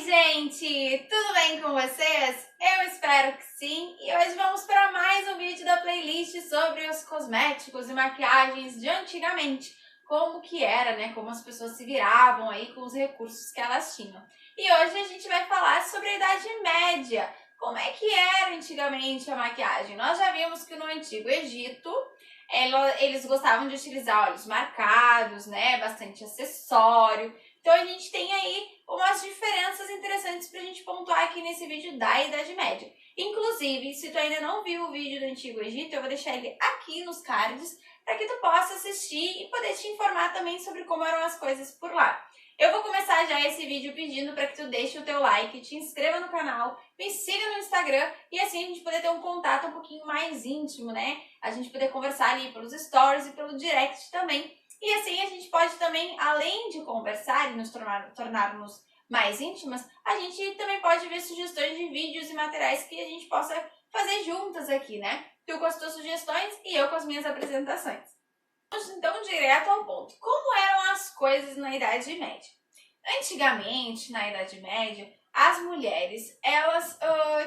gente! Tudo bem com vocês? Eu espero que sim! E hoje vamos para mais um vídeo da playlist sobre os cosméticos e maquiagens de antigamente. Como que era, né? Como as pessoas se viravam aí com os recursos que elas tinham. E hoje a gente vai falar sobre a Idade Média. Como é que era antigamente a maquiagem? Nós já vimos que no Antigo Egito eles gostavam de utilizar olhos marcados, né? Bastante acessório. Então a gente tem aí umas diferenças interessantes pra gente pontuar aqui nesse vídeo da Idade Média. Inclusive, se tu ainda não viu o vídeo do Antigo Egito, eu vou deixar ele aqui nos cards para que tu possa assistir e poder te informar também sobre como eram as coisas por lá. Eu vou começar já esse vídeo pedindo para que tu deixe o teu like, te inscreva no canal, me siga no Instagram e assim a gente poder ter um contato um pouquinho mais íntimo, né? A gente poder conversar ali pelos stories e pelo direct também. E assim a gente pode também, além de conversar e nos tornarmos mais íntimas, a gente também pode ver sugestões de vídeos e materiais que a gente possa fazer juntas aqui, né? Tu com as tuas sugestões e eu com as minhas apresentações. Vamos então direto ao ponto. Como eram as coisas na Idade Média? Antigamente, na Idade Média, as mulheres, elas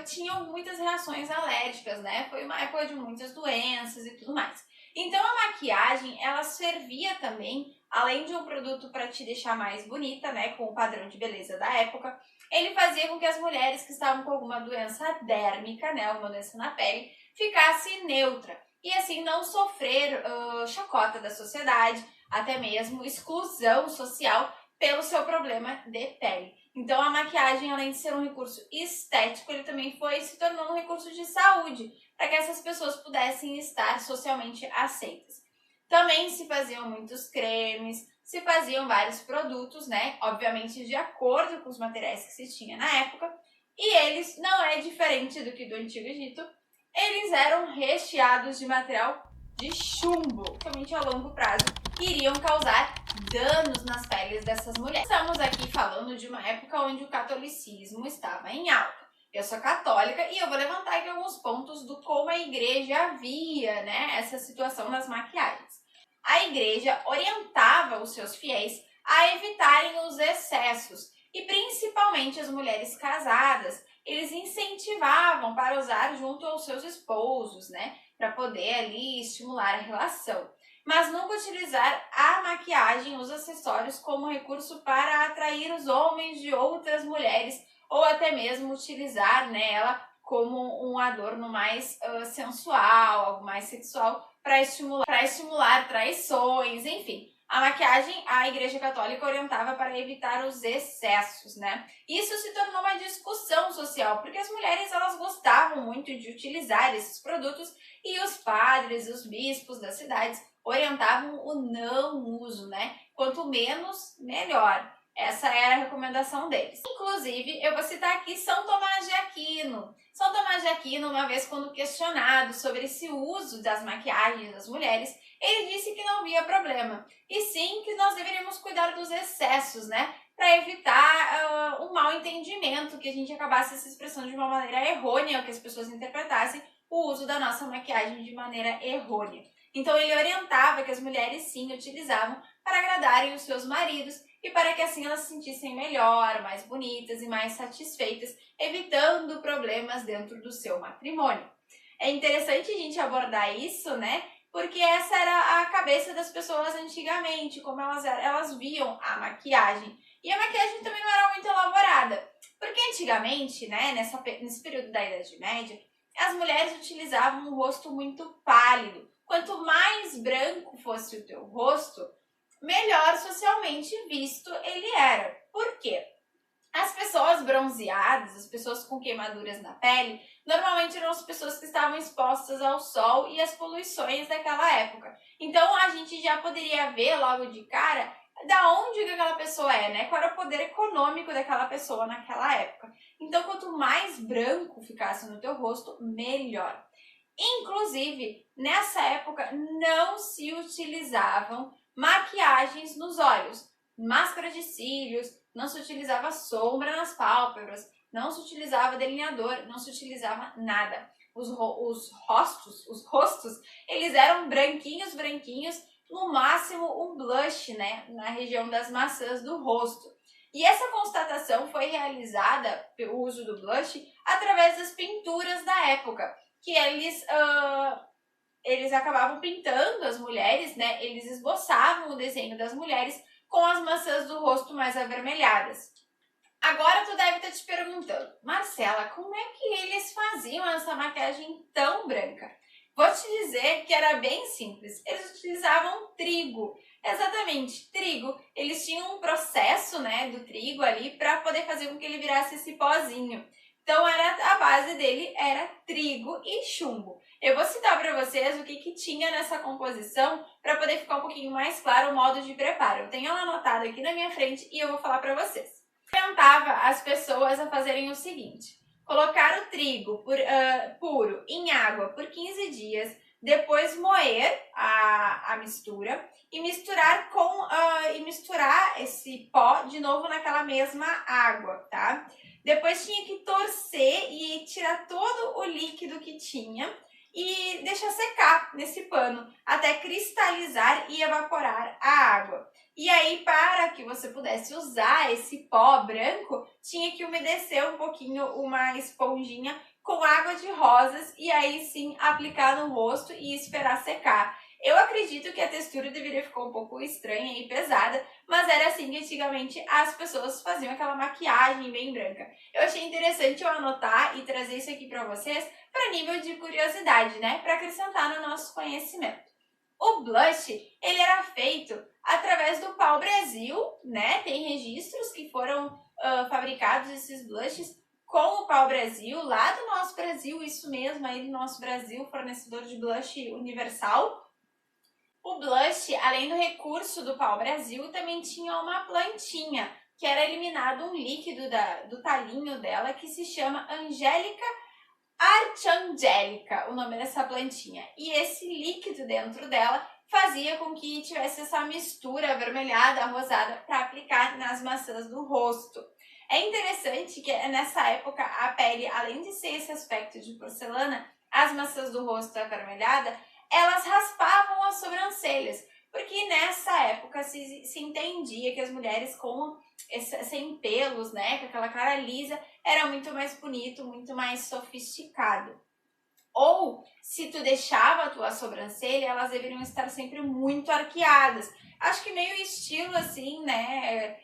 tinham muitas reações alérgicas, né? Foi uma época de muitas doenças e tudo mais. Então a maquiagem, ela servia também, além de um produto para te deixar mais bonita, né, com o padrão de beleza da época, ele fazia com que as mulheres que estavam com alguma doença dérmica, né, alguma doença na pele, ficasse neutra e assim não sofrer chacota da sociedade, até mesmo exclusão social pelo seu problema de pele. Então a maquiagem, além de ser um recurso estético, ele também se tornou um recurso de saúde, para que essas pessoas pudessem estar socialmente aceitas. Também se faziam muitos cremes, se faziam vários produtos, né? Obviamente de acordo com os materiais que se tinha na época. E eles, não é diferente do que do Antigo Egito, eles eram recheados de material de chumbo, somente a longo prazo, que iriam causar danos nas peles dessas mulheres. Estamos aqui falando de uma época onde o catolicismo estava em alta. Eu sou católica e eu vou levantar aqui alguns pontos do como a igreja via, né, essa situação nas maquiagens. A igreja orientava os seus fiéis a evitarem os excessos e principalmente as mulheres casadas, eles incentivavam para usar junto aos seus esposos, né, para poder ali estimular a relação. Mas nunca utilizar a maquiagem, os acessórios como recurso para atrair os homens de outras mulheres ou até mesmo utilizar, né, ela como um adorno mais sensual, algo mais sexual, para estimular traições, enfim. A maquiagem, a Igreja Católica orientava para evitar os excessos, né? Isso se tornou uma discussão social, porque as mulheres elas gostavam muito de utilizar esses produtos e os padres, os bispos das cidades orientavam o não uso, né? Quanto menos, melhor. Essa era a recomendação deles. Inclusive, eu vou citar aqui São Tomás de Aquino. São Tomás de Aquino, uma vez quando questionado sobre esse uso das maquiagens das mulheres, ele disse que não havia problema. E sim que nós deveríamos cuidar dos excessos, né? Para evitar um mal entendimento, que a gente acabasse se expressando de uma maneira errônea, que as pessoas interpretassem o uso da nossa maquiagem de maneira errônea. Então ele orientava que as mulheres sim utilizavam para agradarem os seus maridos e para que assim elas se sentissem melhor, mais bonitas e mais satisfeitas, evitando problemas dentro do seu matrimônio. É interessante a gente abordar isso, né? Porque essa era a cabeça das pessoas antigamente, como elas viam a maquiagem. E a maquiagem também não era muito elaborada. Porque antigamente, né, nesse período da Idade Média, as mulheres utilizavam um rosto muito pálido. Quanto mais branco fosse o teu rosto, melhor socialmente visto ele era. Por quê? As pessoas bronzeadas, as pessoas com queimaduras na pele, normalmente eram as pessoas que estavam expostas ao sol e às poluições daquela época. Então a gente já poderia ver logo de cara da onde que aquela pessoa é, né? Qual era o poder econômico daquela pessoa naquela época. Então quanto mais branco ficasse no teu rosto, melhor. Inclusive, nessa época não se utilizavam maquiagens nos olhos, máscara de cílios, não se utilizava sombra nas pálpebras, não se utilizava delineador, não se utilizava nada. Os rostos, eles eram branquinhos, no máximo um blush, né, na região das maçãs do rosto. E essa constatação foi realizada pelo uso do blush através das pinturas da época, que eles acabavam pintando as mulheres, né? Eles esboçavam o desenho das mulheres com as maçãs do rosto mais avermelhadas. Agora tu deve estar te perguntando, Marcela, como é que eles faziam essa maquiagem tão branca? Vou te dizer que era bem simples. Eles utilizavam trigo. Exatamente, trigo. Eles tinham um processo, né, do trigo ali para poder fazer com que ele virasse esse pozinho. Então, a base dele era trigo e chumbo. Eu vou citar para vocês o que tinha nessa composição para poder ficar um pouquinho mais claro o modo de preparo. Eu tenho ela anotada aqui na minha frente e eu vou falar para vocês. Orientava as pessoas a fazerem o seguinte: colocar o trigo puro em água por 15 dias, depois moer a mistura e misturar esse pó de novo naquela mesma água, tá? Depois tinha que torcer e tirar todo o líquido que tinha e deixar secar nesse pano até cristalizar e evaporar a água. E aí, para que você pudesse usar esse pó branco, tinha que umedecer um pouquinho uma esponjinha com água de rosas e aí sim aplicar no rosto e esperar secar. Eu acredito que a textura deveria ficar um pouco estranha e pesada, mas era assim que antigamente as pessoas faziam aquela maquiagem bem branca. Eu achei interessante eu anotar e trazer isso aqui para vocês para nível de curiosidade, né? Para acrescentar no nosso conhecimento. O blush, ele era feito através do pau-brasil, né? Tem registros que foram fabricados esses blushes com o pau-brasil, lá do nosso Brasil, isso mesmo, aí do nosso Brasil, fornecedor de blush universal. O blush, além do recurso do pau-brasil, também tinha uma plantinha, que era eliminado um líquido do talinho dela, que se chama Angélica archangélica, o nome dessa plantinha. E esse líquido dentro dela fazia com que tivesse essa mistura avermelhada, rosada, para aplicar nas maçãs do rosto. É interessante que nessa época a pele, além de ser esse aspecto de porcelana, as maçãs do rosto avermelhada, elas raspavam as sobrancelhas, porque nessa época se entendia que as mulheres sem pelos, né, com aquela cara lisa, era muito mais bonito, muito mais sofisticado. Ou, se tu deixava a tua sobrancelha, elas deveriam estar sempre muito arqueadas. Acho que meio estilo assim, né,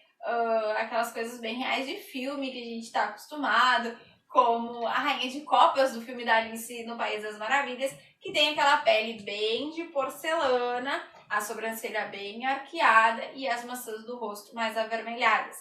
aquelas coisas bem reais de filme que a gente está acostumado, como a Rainha de Copas do filme da Alice no País das Maravilhas, que tem aquela pele bem de porcelana, a sobrancelha bem arqueada e as maçãs do rosto mais avermelhadas.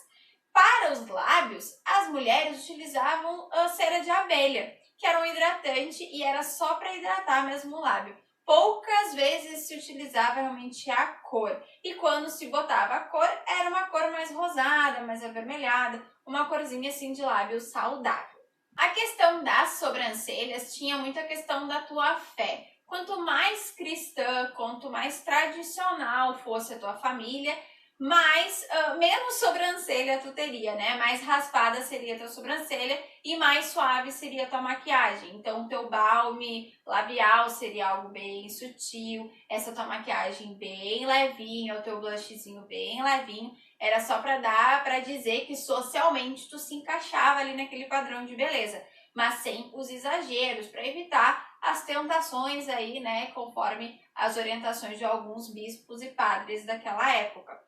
Para os lábios, as mulheres utilizavam cera de abelha, que era um hidratante e era só para hidratar mesmo o lábio. Poucas vezes se utilizava realmente a cor. E quando se botava a cor, era uma cor mais rosada, mais avermelhada, uma corzinha assim de lábio saudável. A questão das sobrancelhas tinha muita questão da tua fé. Quanto mais cristã, quanto mais tradicional fosse a tua família, menos sobrancelha tu teria, né? Mais raspada seria a tua sobrancelha e mais suave seria a tua maquiagem. Então, o teu balme labial seria algo bem sutil, essa tua maquiagem bem levinha, o teu blushzinho bem levinho. Era só para dizer que socialmente tu se encaixava ali naquele padrão de beleza, mas sem os exageros, para evitar as tentações aí, né? Conforme as orientações de alguns bispos e padres daquela época.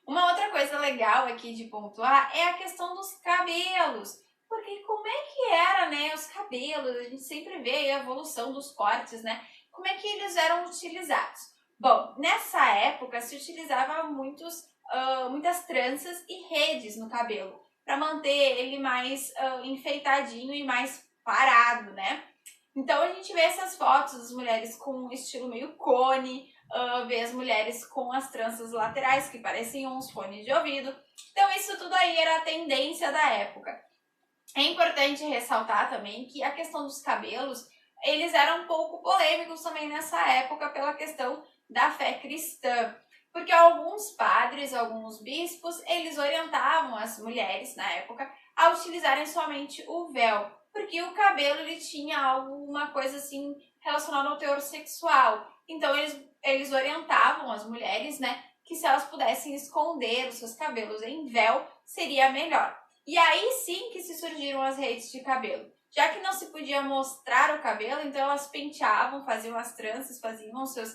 Uma outra coisa legal aqui de pontuar é a questão dos cabelos. Porque como é que era, né, os cabelos? A gente sempre vê aí a evolução dos cortes, né? Como é que eles eram utilizados? Bom, nessa época se utilizava muitas tranças e redes no cabelo para manter ele mais enfeitadinho e mais parado, né? Então a gente vê essas fotos das mulheres com um estilo meio cone, vê as mulheres com as tranças laterais que pareciam uns fones de ouvido. Então isso tudo aí era a tendência da época. É importante ressaltar também que a questão dos cabelos, eles eram um pouco polêmicos também nessa época pela questão da fé cristã. Porque alguns padres, alguns bispos, eles orientavam as mulheres na época a utilizarem somente o véu. Porque o cabelo ele tinha alguma coisa assim relacionada ao teor sexual. Então eles orientavam as mulheres, né, que se elas pudessem esconder os seus cabelos em véu, seria melhor. E aí sim que se surgiram as redes de cabelo. Já que não se podia mostrar o cabelo, então elas penteavam, faziam as tranças, faziam seus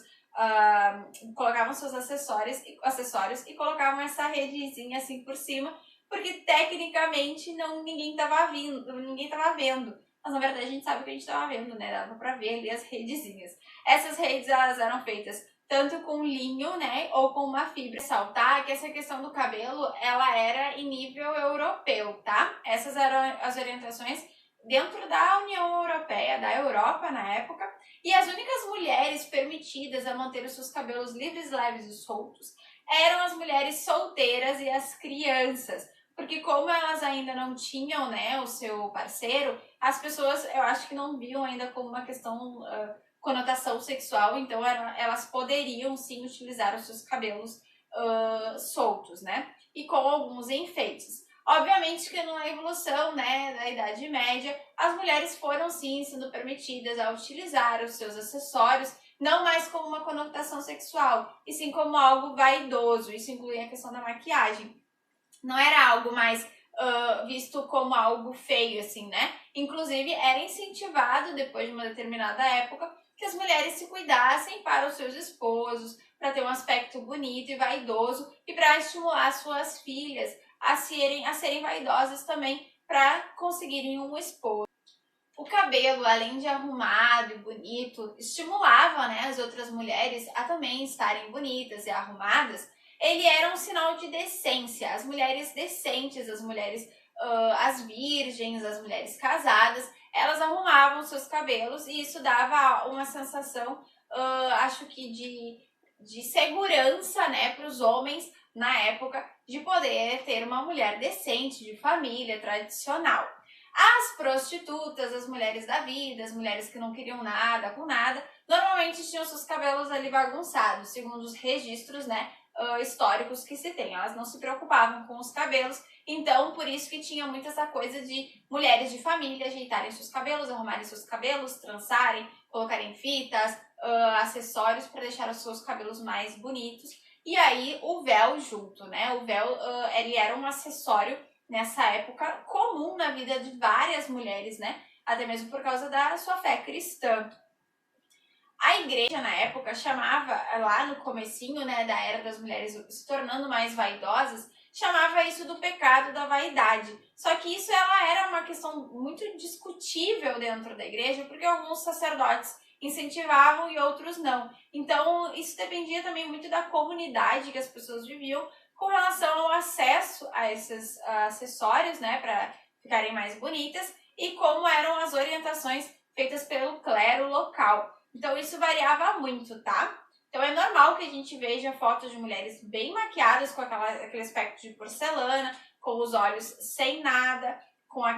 colocavam seus acessórios e colocavam essa redezinha assim por cima, porque tecnicamente ninguém tava vendo. Mas na verdade a gente sabe o que a gente tava vendo, né? Dava pra ver ali as redezinhas. Essas redes, elas eram feitas tanto com linho, né, ou com uma fibra. Saltar que essa questão do cabelo, ela era em nível europeu, tá? Essas eram as orientações dentro da União Europeia, da Europa na época, e as únicas mulheres permitidas a manter os seus cabelos livres, leves e soltos eram as mulheres solteiras e as crianças, porque como elas ainda não tinham, né, o seu parceiro, as pessoas, eu acho que não viam ainda como uma questão, conotação sexual, então elas poderiam sim utilizar os seus cabelos soltos, né, e com alguns enfeites. Obviamente que na evolução, né, da Idade Média, as mulheres foram sim sendo permitidas a utilizar os seus acessórios, não mais como uma conotação sexual, e sim como algo vaidoso. Isso inclui a questão da maquiagem. Não era algo mais visto como algo feio, assim, né? Inclusive, era incentivado, depois de uma determinada época, que as mulheres se cuidassem para os seus esposos, para ter um aspecto bonito e vaidoso, e para estimular suas filhas a serem vaidosas também para conseguirem um esposo. O cabelo, além de arrumado e bonito, estimulava, né, as outras mulheres a também estarem bonitas e arrumadas. Ele era um sinal de decência. As mulheres decentes, as mulheres, as virgens, as mulheres casadas, elas arrumavam seus cabelos e isso dava uma sensação, acho que de segurança, né, para os homens na época, de poder ter uma mulher decente, de família, tradicional. As prostitutas, as mulheres da vida, as mulheres que não queriam nada com nada, normalmente tinham seus cabelos ali bagunçados, segundo os registros, né, históricos que se tem. Elas não se preocupavam com os cabelos, então por isso que tinha muito essa coisa de mulheres de família ajeitarem seus cabelos, arrumarem seus cabelos, trançarem, colocarem fitas, acessórios para deixar os seus cabelos mais bonitos. E aí o véu junto, né? O véu ele era um acessório nessa época comum na vida de várias mulheres, né? Até mesmo por causa da sua fé cristã. A igreja na época chamava, lá no comecinho, né, da era das mulheres se tornando mais vaidosas, chamava isso do pecado da vaidade. Só que isso ela era uma questão muito discutível dentro da igreja, porque alguns sacerdotes incentivavam e outros não. Então, isso dependia também muito da comunidade que as pessoas viviam com relação ao acesso a esses acessórios, né, para ficarem mais bonitas, e como eram as orientações feitas pelo clero local. Então, isso variava muito, tá? Então, é normal que a gente veja fotos de mulheres bem maquiadas, com aquele aspecto de porcelana, com os olhos sem nada, com a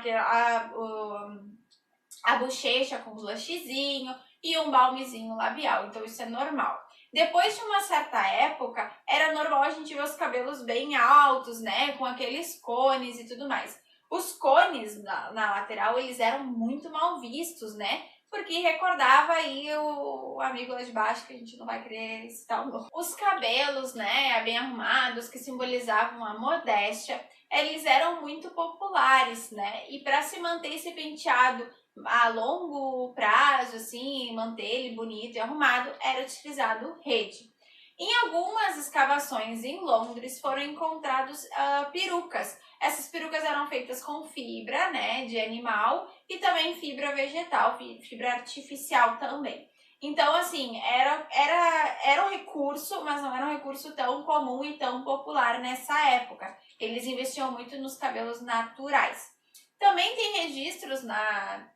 bochecha com blushzinho e um balmezinho labial. Então, isso é normal. Depois de uma certa época, era normal a gente ver os cabelos bem altos, né? Com aqueles cones e tudo mais. Os cones na lateral, eles eram muito mal vistos, né? Porque recordava aí o amigo lá de baixo, que a gente não vai querer citar o nome. Os cabelos, né, bem arrumados, que simbolizavam a modéstia, eles eram muito populares, né? E para se manter esse penteado a longo prazo, assim, manter ele bonito e arrumado, era utilizado rede. Em algumas escavações em Londres foram encontrados perucas. Essas perucas eram feitas com fibra, né, de animal e também fibra vegetal, fibra artificial também. Então, assim, era um recurso, mas não era um recurso tão comum e tão popular nessa época. Eles investiam muito nos cabelos naturais. Também tem registros na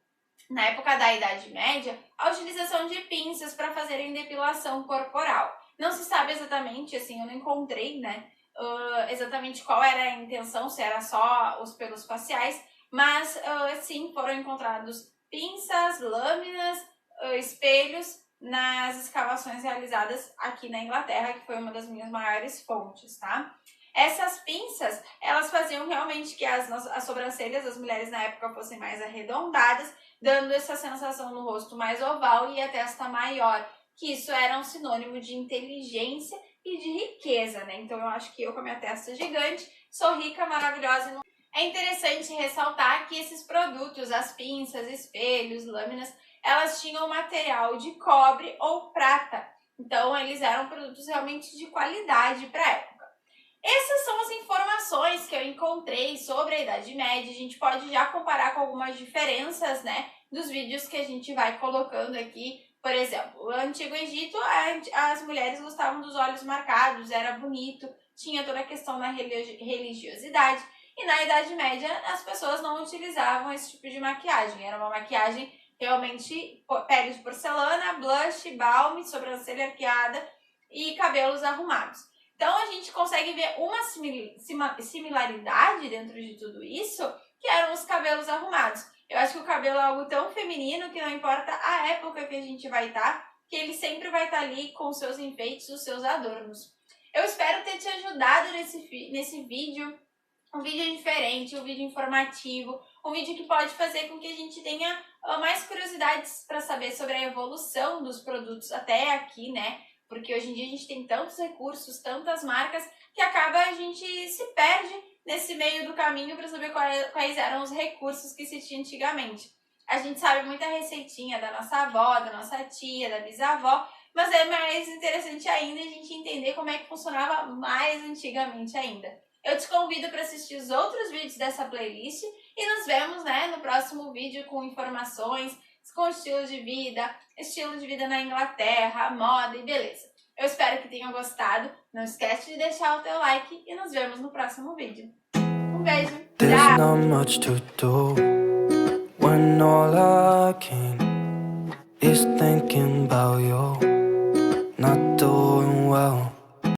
época da Idade Média, a utilização de pinças para fazerem depilação corporal. Não se sabe exatamente, assim, eu não encontrei, né, exatamente qual era a intenção, se era só os pelos faciais, mas sim, foram encontrados pinças, lâminas, espelhos nas escavações realizadas aqui na Inglaterra, que foi uma das minhas maiores fontes, tá? Essas pinças, elas faziam realmente que as sobrancelhas das mulheres na época fossem mais arredondadas, dando essa sensação no rosto mais oval e a testa maior, que isso era um sinônimo de inteligência e de riqueza, né? Então eu acho que eu com a minha testa gigante sou rica, maravilhosa e não... É interessante ressaltar que esses produtos, as pinças, espelhos, lâminas, elas tinham material de cobre ou prata. Então, eles eram produtos realmente de qualidade para a época. Essas são as informações que eu encontrei sobre a Idade Média. A gente pode já comparar com algumas diferenças, né, dos vídeos que a gente vai colocando aqui. Por exemplo, no Antigo Egito, as mulheres gostavam dos olhos marcados, era bonito, tinha toda a questão da religiosidade. E na Idade Média, as pessoas não utilizavam esse tipo de maquiagem. Era uma maquiagem realmente pele de porcelana, blush, balme, sobrancelha arqueada e cabelos arrumados. Então, a gente consegue ver uma similaridade dentro de tudo isso, que eram os cabelos arrumados. Eu acho que o cabelo é algo tão feminino que não importa a época que a gente vai estar, que ele sempre vai estar ali com os seus enfeites, os seus adornos. Eu espero ter te ajudado nesse vídeo, um vídeo diferente, um vídeo informativo, um vídeo que pode fazer com que a gente tenha mais curiosidades para saber sobre a evolução dos produtos até aqui, né? Porque hoje em dia a gente tem tantos recursos, tantas marcas, que acaba a gente se perde nesse meio do caminho para saber quais eram os recursos que se tinha antigamente. A gente sabe muita receitinha da nossa avó, da nossa tia, da bisavó, mas é mais interessante ainda a gente entender como é que funcionava mais antigamente ainda. Eu te convido para assistir os outros vídeos dessa playlist e nos vemos, né, no próximo vídeo com informações, com estilo de vida na Inglaterra, moda e beleza. Eu espero que tenham gostado. Não esquece de deixar o teu like e nos vemos no próximo vídeo. Um beijo. There's not much to do when all I can is thinking about you.